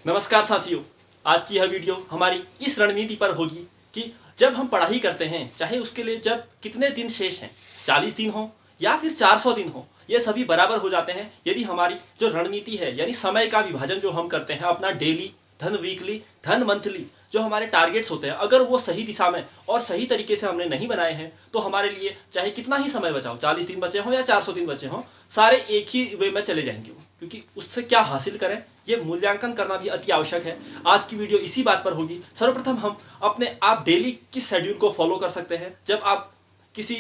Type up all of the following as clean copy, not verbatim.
नमस्कार साथियों, आज की यह वीडियो हमारी इस रणनीति पर होगी कि जब हम पढ़ाई करते हैं, चाहे उसके लिए जब कितने दिन शेष हैं, 40 दिन हो या फिर 400 दिन हो, ये सभी बराबर हो जाते हैं यदि हमारी जो रणनीति है यानी समय का विभाजन जो हम करते हैं अपना डेली, धन वीकली, धन मंथली, जो हमारे टारगेट्स होते हैं, अगर वो सही दिशा में और सही तरीके से हमने नहीं बनाए हैं तो हमारे लिए चाहे कितना ही समय बचा हो, 40 दिन बचे हो या 400 दिन बचे हो, सारे एक ही वे में चले जाएंगे वो। क्योंकि उससे क्या हासिल करें ये मूल्यांकन करना भी अति आवश्यक है। आज की वीडियो इसी बात पर होगी। सर्वप्रथम हम अपने आप डेली किस शेड्यूल को फॉलो कर सकते हैं जब आप किसी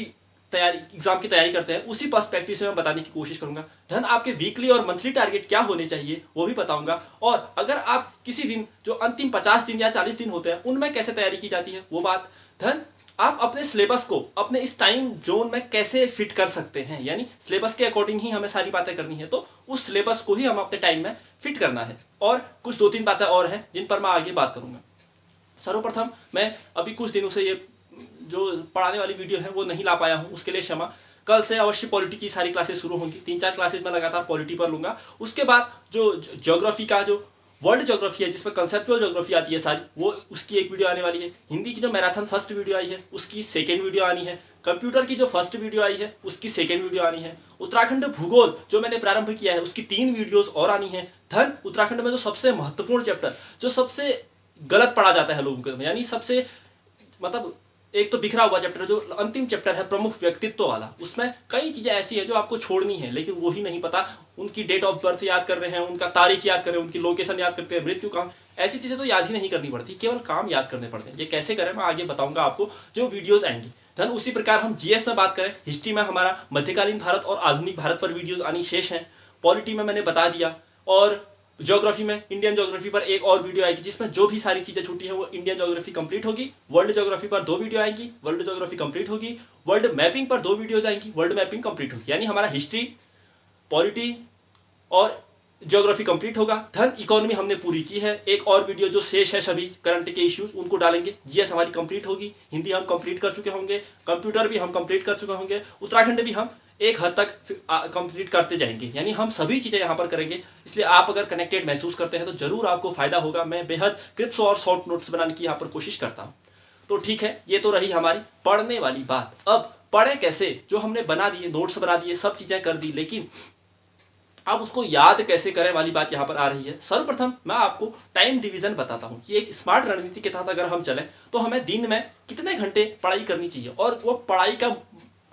एग्जाम की तैयारी करते हैं, उसी पर्सपेक्टिव से मैं बताने की कोशिश करूंगा। धन आपके वीकली और मंथली टारगेट क्या होने चाहिए वो भी बताऊंगा, और अगर आप किसी दिन जो अंतिम 50 दिन या 40 दिन होते हैं उनमें कैसे तैयारी की जाती है वो बात। धन आप अपने सिलेबस को अपने इस टाइम जोन में कैसे फिट कर सकते हैं, यानी सिलेबस के अकॉर्डिंग ही हमें सारी बातें करनी है, तो उस सिलेबस को ही हम अपने टाइम में फिट करना है। और कुछ 2-3 बातें और हैं जिन पर मैं आगे बात करूंगा। सर्वप्रथम मैं अभी कुछ दिनों से ये जो पढ़ाने वाली वीडियो है वो नहीं ला पाया हूँ, उसके लिए क्षमा। कल से अवश्य पॉलिटी की सारी क्लासेस शुरू होंगी। 3-4 क्लासेस में लगातार पॉलिटी पर लूंगा। उसके बाद जो ज्योग्राफी का जो वर्ल्ड ज्योग्राफी है जिसमें कंसेप्चुअल ज्योग्राफी आती है सारी, वो उसकी एक वीडियो आने वाली है। हिंदी की जो मैराथन फर्स्ट वीडियो आई है उसकी सेकेंड वीडियो आनी है। कंप्यूटर की जो फर्स्ट वीडियो आई है उसकी सेकेंड वीडियो आनी है। उत्तराखंड भूगोल जो मैंने प्रारंभ किया है उसकी 3 वीडियोस और आनी है। धन उत्तराखंड में जो सबसे महत्वपूर्ण चैप्टर, जो सबसे गलत पढ़ा जाता है लोगों के, यानी सबसे मतलब एक तो बिखरा हुआ चैप्टर, जो अंतिम चैप्टर है प्रमुख व्यक्तित्व वाला, उसमें कई चीजें ऐसी है जो आपको छोड़नी है लेकिन वो ही नहीं पता। उनकी डेट ऑफ बर्थ याद कर रहे हैं, उनका तारीख याद कर रहे हैं, उनकी लोकेशन याद करते हैं, मृत्यु काम, ऐसी चीजें तो याद ही नहीं करनी पड़ती, केवल काम याद करने पड़ते हैं। ये कैसे करें मैं आगे बताऊंगा आपको जो वीडियोज आएंगी। धन उसी प्रकार हम जीएस में बात करें, हिस्ट्री में हमारा मध्यकालीन भारत और आधुनिक भारत पर वीडियोज आनी शेष हैं। पॉलिटी में मैंने बता दिया, और ज्योग्राफी में इंडियन ज्योग्राफी पर एक और वीडियो आएगी जिसमें जो भी सारी चीजें छूटी है वो इंडियन ज्योग्राफी कंप्लीट होगी। वर्ल्ड ज्योग्राफी पर 2 वीडियो आएंगी, वर्ल्ड ज्योग्राफी कंप्लीट होगी। वर्ल्ड मैपिंग पर 2 वीडियोज आएंगी, वर्ल्ड मैपिंग कंप्लीट होगी। यानी हमारा हिस्ट्री, पॉलिटी और ज्योग्राफी कंप्लीट होगा। धन इकोनॉमी हमने पूरी की है। एक और वीडियो जो शेष है सभी करंट के इश्यूज उनको डालेंगे। जीएस हमारी कंप्लीट होगी, हिंदी हम कंप्लीट कर चुके होंगे, कंप्यूटर भी हम कंप्लीट कर चुके होंगे, उत्तराखंड भी हम एक हद तक कंप्लीट करते जाएंगे। यानी हम सभी चीजें यहाँ पर करेंगे। इसलिए आप अगर कनेक्टेड महसूस करते हैं तो जरूर आपको फायदा होगा। मैं बेहद क्लिप्स और शॉर्ट नोट्स बनाने की यहाँ पर कोशिश करता हूँ। तो ठीक है, ये तो रही हमारी पढ़ने वाली बात। अब पढ़े कैसे, जो हमने बना दिए, नोट्स बना दिए, सब चीजें कर दी, लेकिन अब उसको याद कैसे करें वाली बात यहाँ पर आ रही है। सर्वप्रथम मैं आपको टाइम डिवीजन बताता हूँ कि एक स्मार्ट रणनीति के तहत अगर हम चलें तो हमें दिन में कितने घंटे पढ़ाई करनी चाहिए, और वो पढ़ाई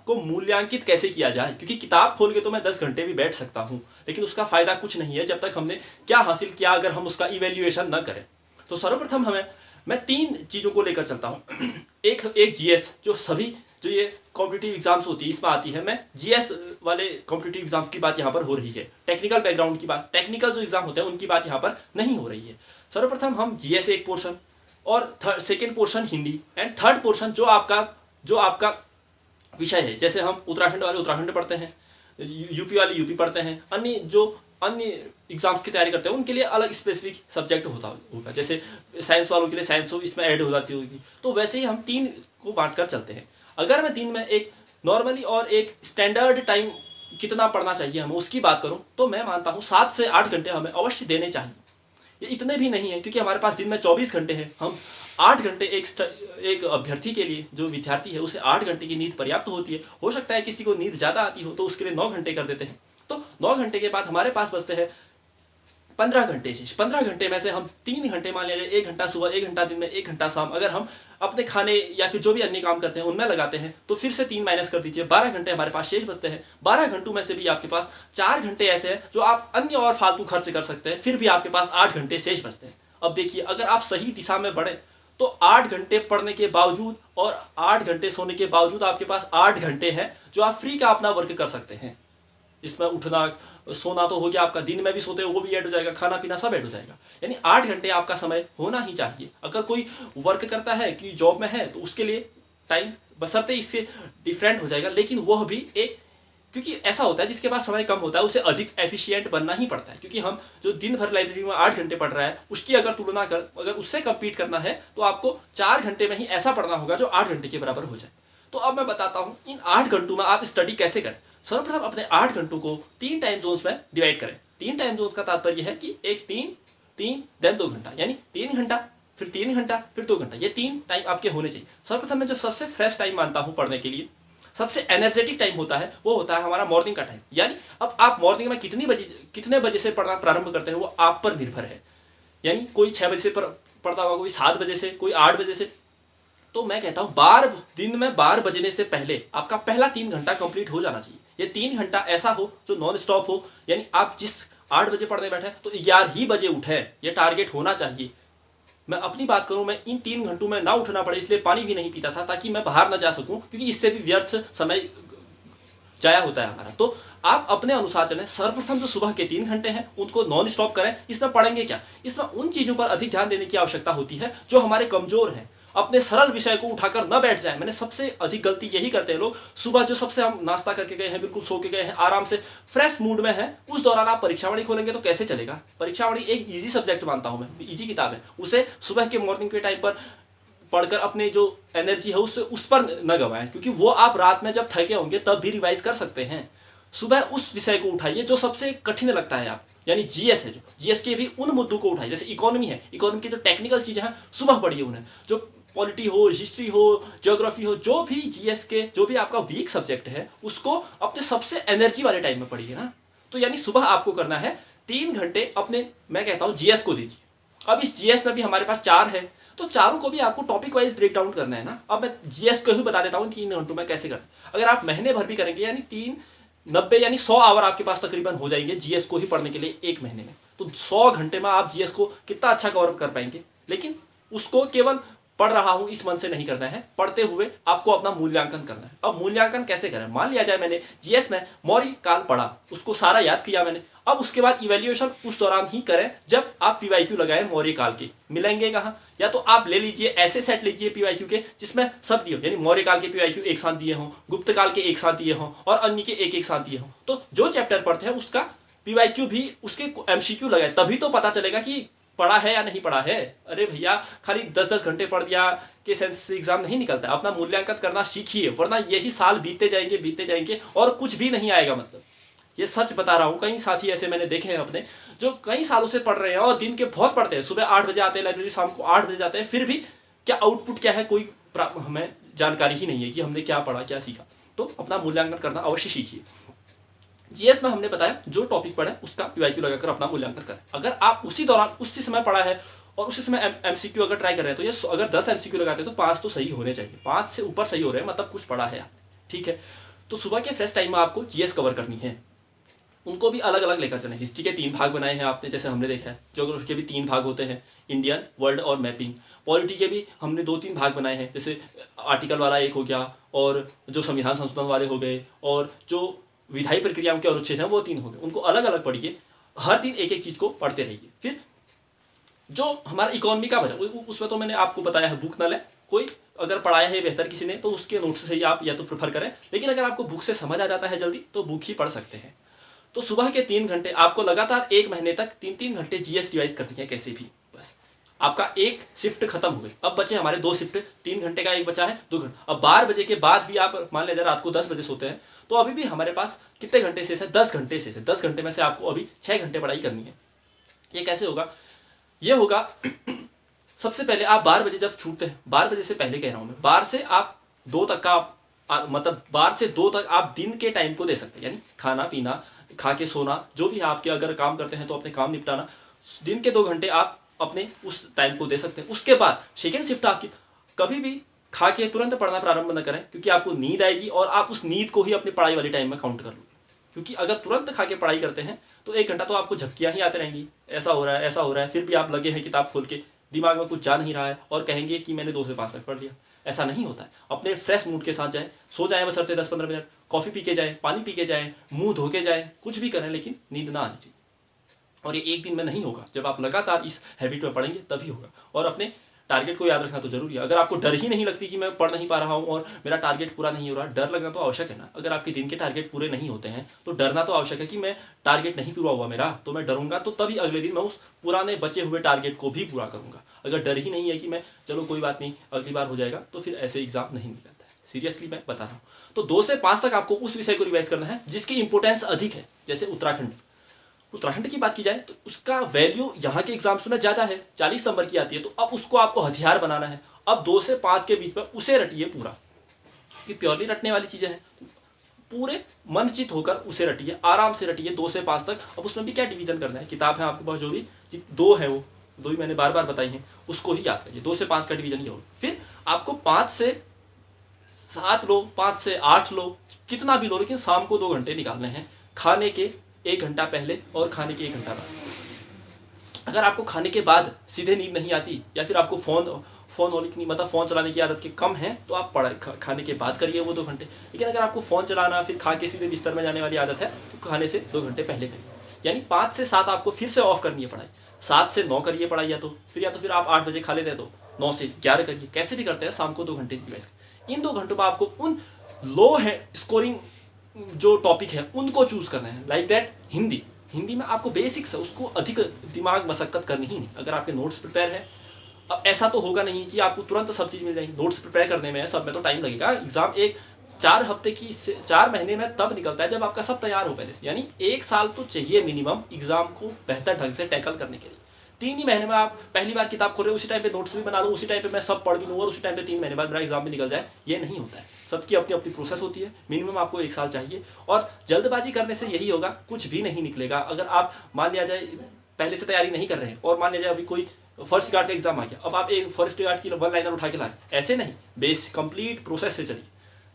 को मूल्यांकित कैसे किया जाए। क्योंकि किताब खोल के तो मैं 10 घंटे भी बैठ सकता हूँ, लेकिन उसका फायदा कुछ नहीं है जब तक हमने क्या हासिल किया अगर हम उसका इवेल्युएशन न करें। तो सर्वप्रथम मैं 3 चीजों को लेकर चलता हूँ। एक जीएस, जो ये कॉम्पिटिटिव एग्जाम्स होती है इसमें आती है। मैं जीएस वाले कॉम्पिटिटिव एग्जाम्स की बात यहाँ पर हो रही है, टेक्निकल बैकग्राउंड की बात, टेक्निकल जो एग्जाम होते हैं उनकी बात यहाँ पर नहीं हो रही है। सर्वप्रथम हम जीएस एक पोर्शन, और second portion Hindi, and third portion जो आपका विषय है। जैसे हम उत्तराखंड वाले उत्तराखंड पढ़ते हैं, यूपी वाले यूपी पढ़ते हैं, अन्य एग्जाम्स की तैयारी करते हैं उनके लिए अलग स्पेसिफिक सब्जेक्ट होगा। जैसे साइंस वालों के लिए साइंस इसमें ऐड हो जाती होगी। तो वैसे ही हम 3 को बांट कर चलते हैं। अगर मैं दिन में एक नॉर्मली और एक स्टैंडर्ड टाइम कितना पढ़ना चाहिए हमें उसकी बात करूं तो मैं मानता हूं 7 से 8 घंटे हमें अवश्य देने चाहिए। ये इतने भी नहीं है क्योंकि हमारे पास दिन में 24 घंटे हैं। हम 8 घंटे एक अभ्यर्थी के लिए, जो विद्यार्थी है उसे 8 घंटे की नींद पर्याप्त होती है। हो सकता है किसी को नींद ज़्यादा आती हो तो उसके लिए 9 घंटे कर देते हैं। तो 9 घंटे के बाद हमारे पास बचते हैं 15 घंटे शेष। 15 घंटे में से हम 3 घंटे मान लिया जाए, 1 घंटा सुबह, 1 घंटा दिन में, 1 घंटा शाम, अगर हम अपने खाने या फिर जो भी अन्य काम करते हैं उनमें लगाते हैं तो फिर से 3 माइनस कर दीजिए, 12 घंटे हमारे पास शेष बचते हैं। 12 घंटों में से भी आपके पास 4 घंटे ऐसे हैं जो आप अन्य और फालतू खर्च कर सकते हैं, फिर भी आपके पास 8 घंटे शेष बचते हैं। अब देखिए, अगर आप सही दिशा में बढ़े तो 8 घंटे पढ़ने के बावजूद और 8 घंटे सोने के बावजूद आपके पास 8 घंटे हैं जो आप फ्री का अपना वर्क कर सकते हैं। इसमें उठना सोना तो हो गया आपका, दिन में भी सोते हो वो भी ऐड हो जाएगा, खाना पीना सब ऐड हो जाएगा। यानी 8 घंटे आपका समय होना ही चाहिए। अगर कोई वर्क करता है कि जॉब में है तो उसके लिए टाइम बशर्ते इससे डिफरेंट हो जाएगा, लेकिन वह भी एक, क्योंकि ऐसा होता है जिसके पास समय कम होता है उसे अधिक एफिशिएंट बनना ही पड़ता है। क्योंकि हम जो दिन भर लाइब्रेरी में 8 घंटे पढ़ रहा है उसकी अगर तुलना कर, अगर उससे कंपीट करना है तो आपको 4 घंटे में ही ऐसा पढ़ना होगा जो 8 घंटे के बराबर हो जाए। तो अब मैं बताता हूं इन 8 घंटों में आप स्टडी कैसे करें। सर्वप्रथम अपने 8 घंटों को 3 टाइम जोन्स में डिवाइड करें। 3 टाइम जोन्स का तात्पर्य है कि एक 3 3 देन 2 घंटा, यानी 3 घंटा फिर 3 घंटा फिर 2 घंटा, ये 3 टाइम आपके होने चाहिए। सर्वप्रथम मैं जो सबसे फ्रेश टाइम मानता हूँ पढ़ने के लिए, सबसे एनर्जेटिक टाइम होता है, वो होता है हमारा मॉर्निंग का टाइम। यानी अब आप मॉर्निंग में कितने बजे से पढ़ना प्रारंभ करते हैं वो आप पर निर्भर है। यानी कोई 6 बजे से पढ़ता होगा, कोई 7 बजे से, कोई 8 बजे से। तो मैं कहता हूँ दिन में 12 बजने से पहले आपका पहला 3 घंटा कंप्लीट हो जाना चाहिए। ये 3 घंटा ऐसा हो जो नॉन स्टॉप हो, यानी आप जिस 8 बजे पढ़ने बैठे तो 11 ही बजे उठे, ये टारगेट होना चाहिए। मैं अपनी बात करूं, मैं इन 3 घंटों में ना उठना पड़े इसलिए पानी भी नहीं पीता था, ताकि मैं बाहर ना जा सकूं, क्योंकि इससे भी व्यर्थ समय जाया होता है हमारा। तो आप अपने अनुसार चलें। सर्वप्रथम जो सुबह के 3 घंटे हैं उनको नॉन स्टॉप करें। इसमें पढ़ेंगे क्या, इसमें उन चीज़ों पर अधिक ध्यान देने की आवश्यकता होती है जो हमारे कमजोर हैं। अपने सरल विषय को उठाकर न बैठ जाए। मैंने सबसे अधिक गलती यही करते हैं लोग। सुबह जो सबसे हम नाश्ता करके गए हैं, बिल्कुल सो के गए हैं, आराम से फ्रेश मूड में है, उस दौरान आप परीक्षावाणी खोलेंगे तो कैसे चलेगा। परीक्षावाणी एक ईजी सब्जेक्ट मानता हूं मैं, ईजी किताब है, उसे सुबह के मॉर्निंग के टाइम पर पढ़कर अपने जो एनर्जी है उससे उस पर न गवाएं, क्योंकि वो आप रात में जब थके होंगे तब भी रिवाइज कर सकते हैं। सुबह उस विषय को उठाइए जो सबसे कठिन लगता है आप, यानी जीएस है, जो जीएस के भी उन मुद्दों को उठाइए। जैसे इकोनॉमी है, इकोनॉमी की जो टेक्निकल चीजें हैं सुबह पढ़िए उन्हें। जो पॉलिटी हो, हिस्ट्री हो, ज्योग्राफी हो, जो भी जीएस के जो भी आपका वीक सब्जेक्ट है उसको अपने सबसे एनर्जी वाले टाइम में पढ़िए ना। तो यानी सुबह आपको करना है 3 घंटे अपने, मैं कहता हूँ जीएस को दीजिए। अब इस जीएस में भी हमारे पास 4 है, तो चारों को भी आपको टॉपिक वाइज ब्रेक डाउन करना है ना। अब मैं जीएस को ही बता देता हूँ 3 घंटों में कैसे करना। अगर आप महीने भर भी करेंगे, यानी 90 यानी 100 आवर आपके पास तकरीबन हो जाएंगे जीएस को ही पढ़ने के लिए एक महीने में। तो 100 घंटे में आप जीएस को कितना अच्छा कवर कर पाएंगे। लेकिन उसको केवल पढ़ रहा हूं इस मन से नहीं करना है, पढ़ते हुए आपको अपना मूल्यांकन करना है। अब मूल्यांकन कैसे करें, मान लिया जाए मैंने जीएस में मौर्य काल पढ़ा, उसको सारा याद किया मैंने, अब उसके बाद इवैल्यूएशन उस दौरान ही करें जब आप पीवाईक्यू लगाएं मौर्य काल के। मिलेंगे कहाँ, या तो आप ले लीजिए ऐसे सेट लीजिए पीवाईक्यू के जिसमें सब दिए हो, यानी मौर्य काल के पीवाईक्यू एक साथ दिए हों, गुप्त काल के एक साथ दिए हों और अन्य के एक एक साथ दिए हों। तो जो चैप्टर पढ़ते हैं उसका पीवाईक्यू भी उसके एमसीक्यू लगाए, तभी तो पता चलेगा कि पढ़ा है या नहीं पढ़ा है। अरे भैया खाली 10-10 घंटे पढ़ दिया कि सेंस एग्जाम नहीं निकलता। अपना मूल्यांकन करना सीखिए, वरना यही साल बीतते जाएंगे और कुछ भी नहीं आएगा। मतलब ये सच बता रहा हूँ, कई साथी ऐसे मैंने देखे हैं अपने जो कई सालों से पढ़ रहे हैं और दिन के बहुत पढ़ते हैं, सुबह 8 बजे आते हैं लाइब्रेरी, शाम को 8 बजे जाते हैं, फिर भी क्या आउटपुट क्या है कोई हमें जानकारी ही नहीं है कि हमने क्या पढ़ा क्या सीखा। तो अपना मूल्यांकन करना अवश्य सीखिए। जीएस में हमने बताया जो टॉपिक पढ़ा है उसका पीवाईक्यू लगाकर अपना मूल्यांकन करें। अगर आप उसी दौरान उसी समय पढ़ा है और उसी समय एमसीक्यू अगर ट्राई कर रहे हैं तो ये अगर 10 एमसीक्यू लगाते हैं तो 5 तो सही होने चाहिए, 5 से ऊपर सही हो रहे हैं, मतलब कुछ पढ़ा है आप, ठीक है। तो सुबह के फ्रेश टाइम में आपको जीएस कवर करनी है, उनको भी अलग अलग लेकर चलें। हिस्ट्री के 3 भाग बनाए हैं आपने, जैसे हमने देखा है। ज्योग्राफी के भी 3 भाग होते हैं, इंडियन, वर्ल्ड और मैपिंग। पॉलिटी के भी हमने 2-3 भाग बनाए हैं, जैसे आर्टिकल वाला एक हो गया और जो संविधान संशोधन वाले हो गए और जो विधायी प्रक्रियाओं के अनुच्छेद हैं वो 3 हो गए। उनको अलग अलग पढ़िए, हर दिन एक एक चीज को पढ़ते रहिए। फिर जो हमारा इकोनॉमी का बचा उसमें तो मैंने आपको बताया है, बुक न लें। कोई अगर पढ़ाया है बेहतर किसी ने तो उसके नोट्स से ही आप या तो प्रेफर करें, लेकिन अगर आपको बुक से समझ आ जाता है जल्दी तो बुक ही पढ़ सकते हैं। तो सुबह के 3 घंटे आपको लगातार 1 महीने तक 3-3 घंटे जीएस रिवाइज करनी है कैसे भी। बस आपका एक शिफ्ट खत्म हो गई, अब बचे हमारे 2 शिफ्ट, 3 घंटे का एक बचा है 2 घंटे। अब 12 बजे के बाद भी आप मान लीजिए रात को 10 बजे सोते हैं तो अभी भी हमारे पास कितने घंटे शेष है, 10 घंटे शेष है। 10 घंटे में से आपको अभी 6 घंटे पढ़ाई करनी है। ये कैसे होगा, ये होगा सबसे पहले आप 12 बजे जब छूटते हैं, 12 बजे से पहले कह रहा हूं मैं, 12 से आप 2 तक का मतलब 12 से 2 तक आप दिन के टाइम को दे सकते हैं, यानी खाना पीना, खा के सोना, जो भी आपके अगर काम करते हैं तो अपने काम निपटाना, दिन के 2 घंटे आप अपने उस टाइम को दे सकते हैं। उसके बाद सेकेंड शिफ्ट आपकी, कभी भी खा के तुरंत पढ़ना प्रारंभ न करें, क्योंकि आपको नींद आएगी और आप उस नींद को ही अपनी पढ़ाई वाली टाइम में काउंट कर लोगे। क्योंकि अगर तुरंत खा के पढ़ाई करते हैं तो 1 घंटा तो आपको झपकियां ही आते रहेंगी, ऐसा हो रहा है ऐसा हो रहा है, फिर भी आप लगे हैं किताब खोल के, दिमाग में कुछ जा नहीं रहा है और कहेंगे कि मैंने 2 से 5 तक पढ़ लिया। ऐसा नहीं होता है। अपने फ्रेश मूड के साथ जाएं, सो जाएं बशर्ते 10-15 मिनट, कॉफी पी के जाएं, पानी पी के जाएं, मुंह धो के जाएं, कुछ भी करें लेकिन नींद ना आनी चाहिए। और ये एक दिन में नहीं होगा, जब आप लगातार इस हैबिट में पढ़ेंगे तभी होगा। और अपने टारगेट को याद रखना तो जरूरी है। अगर आपको डर ही नहीं लगती कि मैं पढ़ नहीं पा रहा हूँ और मेरा टारगेट पूरा नहीं हो रहा, डर लगना तो आवश्यक है ना। अगर आपके दिन के टारगेट पूरे नहीं होते हैं तो डरना तो आवश्यक है कि मैं टारगेट नहीं पूरा हुआ मेरा, तो मैं डरूंगा, तो तभी अगले दिन मैं उस पुराने बचे हुए टारगेट को भी पूरा करूंगा। अगर डर ही नहीं है कि मैं चलो कोई बात नहीं अगली बार हो जाएगा, तो फिर ऐसे एग्जाम नहीं निकलता है। सीरियसली मैं बता रहा हूँ। तो 2 से 5 तक आपको उस विषय को रिवाइज करना है जिसकी इंपोर्टेंस अधिक है। जैसे उत्तराखंड उत्तराखंड की बात की जाए तो उसका वैल्यू यहाँ के एग्जाम्स में ज़्यादा है, 40 नंबर की आती है। तो अब उसको आपको हथियार बनाना है। अब 2 से 5 के बीच में उसे रटिए पूरा, क्योंकि प्योरली रटने वाली चीज़ें हैं, पूरे मनचित होकर उसे रटिए, आराम से रटिए 2 से 5 तक। अब उसमें भी क्या डिवीजन करना है, किताब है आपके पास जो भी 2 है, वो 2 ही मैंने बार बार बताई हैं, उसको ही याद करिए। 2 से 5 का डिवीजन ये हो। फिर आपको 5 से 7 लो, 5 से 8 लो, कितना भी लो, लेकिन शाम को 2 घंटे निकालने हैं, खाने के 1 घंटा पहले और खाने के 1 घंटा बाद। अगर आपको खाने के बाद सीधे नींद नहीं आती, या फिर आपको फ़ोन मतलब फ़ोन चलाने की आदत के कम है, तो आप खाने के बाद करिए वो 2 घंटे। लेकिन अगर आपको फ़ोन चलाना फिर खा के सीधे बिस्तर में जाने वाली आदत है, तो खाने से 2 घंटे पहले करिए। यानी 5 से 7 आपको फिर से ऑफ करनी है पढ़ाई, 7 से 9 करिए पढ़ाई, या तो फिर आप 8 बजे खा लेते हैं तो 9 से 11 करिए, कैसे भी करते हैं, शाम को 2 घंटे रिवाइज करिए। इन 2 घंटों में आपको उन लो है स्कोरिंग जो टॉपिक है उनको चूज करना है। लाइक दैट हिंदी में आपको बेसिक्स है, उसको अधिक दिमाग मशक्कत करनी ही नहीं। अगर आपके नोट्स प्रिपेयर है, अब ऐसा तो होगा नहीं कि आपको तुरंत सब चीज़ मिल जाएगी। नोट्स प्रिपेयर करने में सब में तो टाइम लगेगा। एग्जाम 4 महीने में तब निकलता है जब आपका सब तैयार हो पहले से। यानी 1 साल तो चाहिए मिनिमम एग्जाम को बेहतर ढंग से टैकल करने के लिए। 3 ही महीने में आप पहली बार किताब खोल रहे हो, उसी टाइम पे नोट्स भी बना लो, उसी टाइम पे मैं सब पढ़ भी लूँ और उसी टाइम पे 3 महीने बाद मेरा एग्जाम भी निकल जाए, ये नहीं होता है। सबकी अपनी अपनी प्रोसेस होती है। मिनिमम आपको 1 साल चाहिए, और जल्दबाजी करने से यही होगा, कुछ भी नहीं निकलेगा। अगर आप मान लिया जाए पहले से तैयारी नहीं कर रहे हैं, और मान लिया जाए अभी कोई फर्स्ट गार्ड का एग्जाम आ गया, अब आप एक फर्स्ट गार्ड की 1 लाइनर उठा के लाए, ऐसे नहीं। कंप्लीट प्रोसेस से चलिए,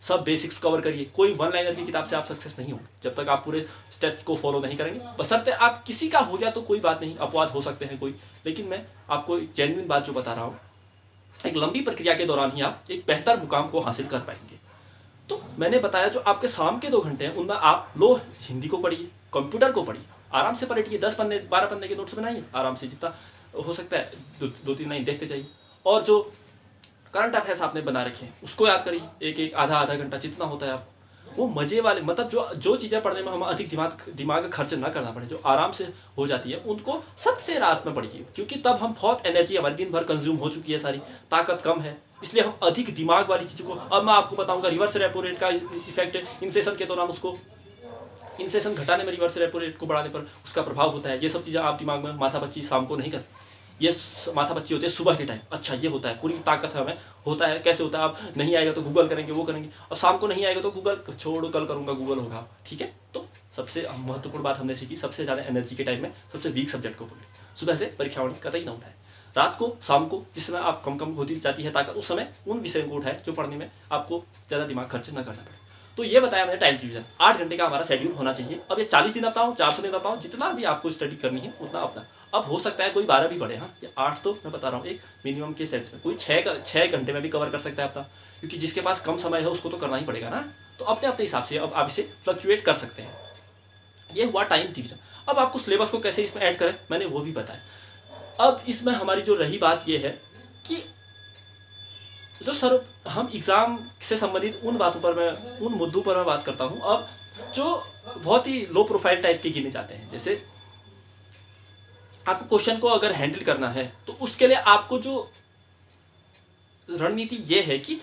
सब बेसिक्स कवर करिए। कोई 1 लाइनर की किताब से आप सक्सेस नहीं होंगे जब तक आप पूरे स्टेप्स को फॉलो नहीं करेंगे। बशर्ते आप किसी का हो गया तो कोई बात नहीं, अपवाद हो सकते हैं कोई, लेकिन मैं आपको जेन्युइन बात जो बता रहा हूँ, एक लंबी प्रक्रिया के दौरान ही आप एक बेहतर मुकाम को हासिल कर पाएंगे। तो मैंने बताया जो आपके शाम के 2 घंटे हैं उनमें आप लो हिंदी को पढ़िए, कंप्यूटर को पढ़िए, आराम से पलटिए, 10 पन्ने 12 पन्ने के नोट्स बनाइए आराम से, जितना हो सकता है 2-3 लाइन देखते जाइए। और जो करंट अफेयर्स आपने बना रखे हैं उसको याद करिए, एक आधा घंटा जितना होता है आपको, वो मजे वाले, मतलब जो चीज़ें पढ़ने में हम अधिक दिमाग खर्च ना करना पड़े, जो आराम से हो जाती है, उनको सबसे रात में पढ़िए। क्योंकि तब हम बहुत एनर्जी हमारी दिन भर कंज्यूम हो चुकी है, सारी ताकत कम है, इसलिए हम अधिक दिमाग वाली चीज़ों को। अब मैं आपको बताऊंगा रिवर्स रेपो रेट का इफेक्ट इन्फ्लेशन के दौरान, उसको इन्फ्लेशन घटाने में रिवर्स रेपो रेट को बढ़ाने पर उसका प्रभाव होता है। ये सब चीज़ें आप दिमाग में माथा बच्ची शाम को नहीं करते, ये माथा बच्ची होती है सुबह के टाइम। अच्छा ये होता है, पूरी ताकत है हमें, होता है, कैसे होता है, आप नहीं आएगा तो गूगल करेंगे, वो करेंगे। अब शाम को नहीं आएगा तो गूगल छोड़ो, कल करूँगा, गूगल होगा, ठीक है। तो सबसे महत्वपूर्ण बात हमने सीखी, सबसे ज़्यादा एनर्जी के टाइम में सबसे वीक सब्जेक्ट को पकड़े। सुबह से परीक्षावाणी कतई ना उठाए, रात को शाम को जिस समय आप कम होती जाती है ताकत, उस समय उन विषयों को उठाए जो पढ़ने में आपको ज़्यादा दिमाग खर्च न करना पड़े। तो ये बताया मैंने टाइम डिवीजन, 8 घंटे का हमारा शेड्यूल होना चाहिए। अब ये 40 दिन बताऊँ, 400 दिन बताऊँ, जितना भी आपको स्टडी करनी है उतना अपना। अब हो सकता है कोई 12 भी पढ़े, हाँ, या 8 तो मैं बता रहा हूँ एक मिनिमम के सेंस में, कोई 6 घंटे में भी कवर कर सकता है अपना, क्योंकि जिसके पास कम समय है उसको तो करना ही पड़ेगा ना। तो अपने अपने हिसाब से अब आप इसे फ्लक्चुएट कर सकते हैं। ये हुआ टाइम डिवीजन। अब आपको सिलेबस को कैसे इसमें ऐड करें मैंने वो भी बताया। अब इसमें हमारी जो रही बात ये है कि जो सर हम एग्ज़ाम से संबंधित उन बातों पर मैं, उन मुद्दों पर मैं बात करता हूँ अब जो बहुत ही लो प्रोफाइल टाइप के गिने जाते हैं। जैसे आपको क्वेश्चन को अगर हैंडल करना है तो उसके लिए आपको जो रणनीति ये है कि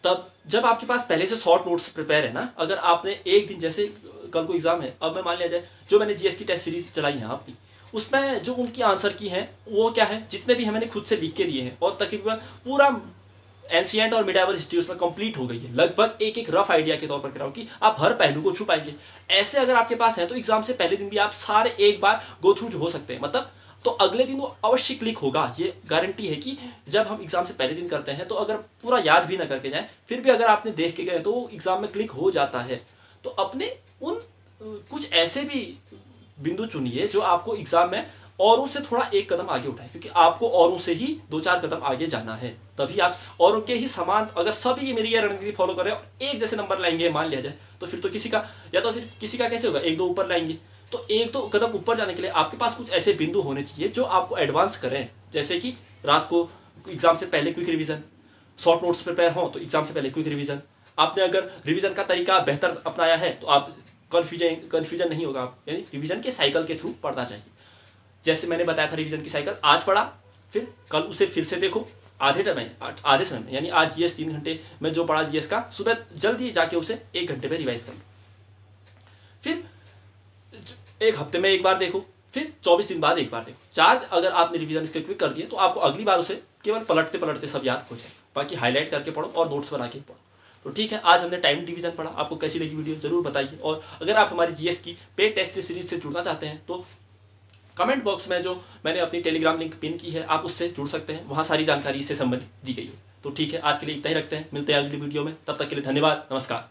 तब जब आपके पास पहले से शॉर्ट नोट्स प्रिपेयर है ना, अगर आपने एक दिन, जैसे कल को एग्जाम है, अब मैं मान लिया जाए जो मैंने जीएस की टेस्ट सीरीज चलाई है अपनी, उसमें जो उनकी आंसर की हैं वो क्या है, जितने भी मैंने खुद से लिख के दिए हैं, और तकरीबन पूरा एंशिएंट और मिडाइवल हिस्ट्री उसमें कंप्लीट हो गई है। लगभग एक रफ आइडिया के तौर पर कह रहा हूँ कि आप हर पहलू को छू पाएंगे। ऐसे अगर आपके पास है तो एग्जाम से पहले दिन भी आप सारे एक बार गो थ्रू हो सकते हैं, मतलब तो अगले दिन वो अवश्य क्लिक होगा। ये गारंटी है कि जब हम एग्जाम से पहले दिन करते हैं तो अगर पूरा याद भी ना करके जाए फिर भी अगर आपने देख के गए तो वो एग्जाम में क्लिक हो जाता है। तो अपने उन कुछ ऐसे भी बिंदु चुनिए जो आपको एग्जाम में औरों से थोड़ा एक कदम आगे उठाए, क्योंकि आपको औरों से ही 2-4 कदम आगे जाना है, तभी आप औरों के ही समान, अगर सभी ये मेरी ये रणनीति फॉलो करें और एक जैसे नंबर लाएंगे मान लिया जाए, तो फिर तो किसी का, या तो फिर किसी का कैसे होगा, 1-2 ऊपर लाएंगे। तो 1-2 कदम ऊपर जाने के लिए आपके पास कुछ ऐसे बिंदु होने चाहिए जो आपको एडवांस करें। जैसे कि रात को एग्जाम से पहले quick revision, short notes prepare हो तो एग्जाम से पहले क्विक रिवीजन। आपने अगर रिवीजन का तरीका बेहतर अपनाया है तो आप कन्फ्यूजन नहीं होगा, आप यानी रिवीजन के साइकिल के थ्रू पढ़ना चाहिए। जैसे मैंने बताया था रिवीजन की साइकिल, आज पढ़ा फिर कल उसे फिर से देखो आधे समय में, यानी आज जीएस 3 घंटे में जो पढ़ा जीएस का, सुबह जल्दी जाके उसे 1 घंटे में रिवाइज कर लो। फिर एक हफ्ते में एक बार देखो, फिर 24 दिन बाद एक बार देखो। 4 अगर आपने रिवीजन इसके क्विक कर दिए तो आपको अगली बार उसे केवल पलटते पलटते सब याद हो जाए। बाकी हाईलाइट करके पढ़ो और नोट्स बना के पढ़ो। तो ठीक है, आज हमने टाइम डिवीजन पढ़ा। आपको कैसी लगी वीडियो ज़रूर बताइए। और अगर आप हमारी जीएस की पेड टेस्ट सीरीज से जुड़ना चाहते हैं तो कमेंट बॉक्स में जो मैंने अपनी टेलीग्राम लिंक पिन की है, आप उससे जुड़ सकते हैं। वहाँ सारी जानकारी इससे संबंधित दी गई है। तो ठीक है, आज के लिए इतना ही रखते हैं। मिलते हैं अगली वीडियो में। तब तक के लिए धन्यवाद। नमस्कार।